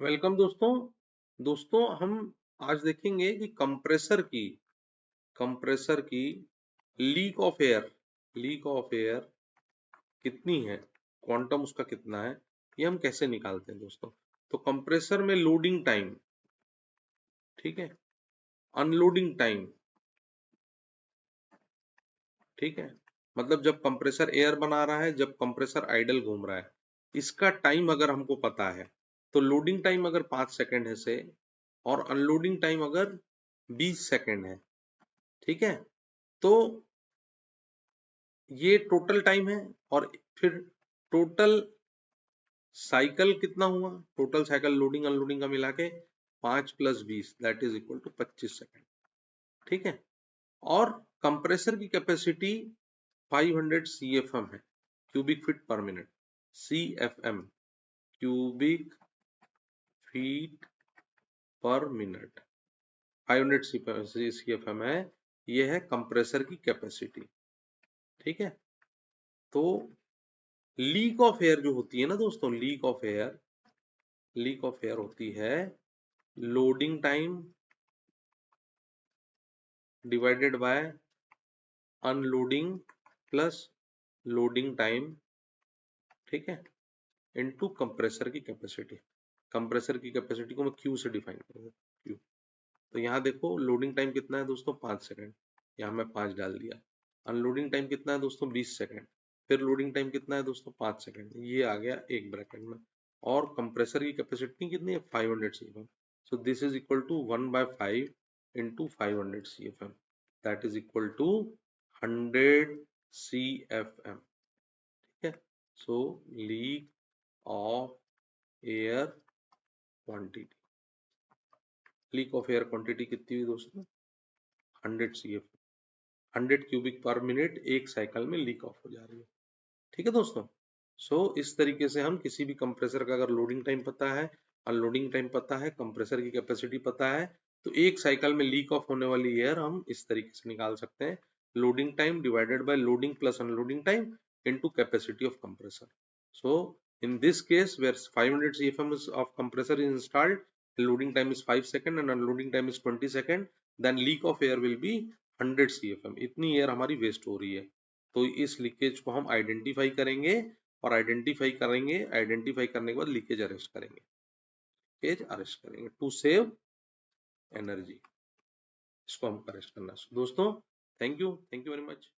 Welcome दोस्तों हम आज देखेंगे कि कंप्रेसर की लीक ऑफ एयर कितनी है, क्वांटम उसका कितना है, ये हम कैसे निकालते हैं दोस्तों। तो कंप्रेसर में लोडिंग टाइम, ठीक है, अनलोडिंग टाइम, ठीक है, मतलब जब कंप्रेसर एयर बना रहा है, जब कंप्रेसर आइडल घूम रहा है, इसका टाइम अगर हमको पता है तो लोडिंग टाइम अगर 5 सेकंड है से और अनलोडिंग टाइम अगर 20 सेकंड है, ठीक है, तो ये टोटल टाइम है। और फिर टोटल साइकिल कितना हुआ, टोटल साइकिल लोडिंग अनलोडिंग का मिला के 5 + 20 that is equal to 25 second, ठीक है। और कंप्रेसर की कैपेसिटी 500 CFM है, cubic feet per minute, CFM cubic feet per minute, 500 CFM है, ये है कंप्रेसर की कैपेसिटी, ठीक है। तो लीक ऑफ एयर जो होती है ना दोस्तों, लीक ऑफ एयर होती है loading time divided by unloading plus loading time, ठीक है, इनटू कंप्रेसर की कैपेसिटी। कंप्रेसर की कैपेसिटी को मैं क्यू से डिफाइन करूंगा, क्यू। तो यहाँ देखो लोडिंग टाइम कितना है दोस्तों, 5 सेकंड, यहाँ मैं 5 डाल दिया। अनलोडिंग टाइम कितना है दोस्तों, 20 सेकंड। फिर लोडिंग टाइम कितना है दोस्तों, 5 सेकंड, ये आ गया एक ब्रैकेट में। और कंप्रेसर की कैपेसिटी कितनी है, 500 CFM। So this is equal to 1/5 into 500 CFM, that is equal to 100 CFM, ठीक है। सो leak of air quantity, leak of air quantity कितनी हुई दोस्तों, 100 CFM, 100 क्यूबिक पर मिनट एक साइकिल में लीक ऑफ हो जा रही है, ठीक है दोस्तों। इस तरीके से हम किसी भी कंप्रेसर का अगर लोडिंग टाइम पता है, अनलोडिंग टाइम पता है, कंप्रेसर की कैपेसिटी पता है, तो एक साइकिल में लीक ऑफ होने वाली एयर हम इस तरीके से निकाल सकते हैं, loading time divided by loading plus unloading time into capacity of compressor. So in this case where 500 CFM of compressor is installed, loading time is 5 seconds and unloading time is 20 seconds, then leak of air will be 100 CFM। इतनी air हमारी waste हो रही है, तो इस leakage को हम identify करेंगे और आइडेंटिफाई करने के बाद लीकेज अरेस्ट करेंगे टू सेव एनर्जी। इसको हम अरेस्ट करना दोस्तों। Thank you very much.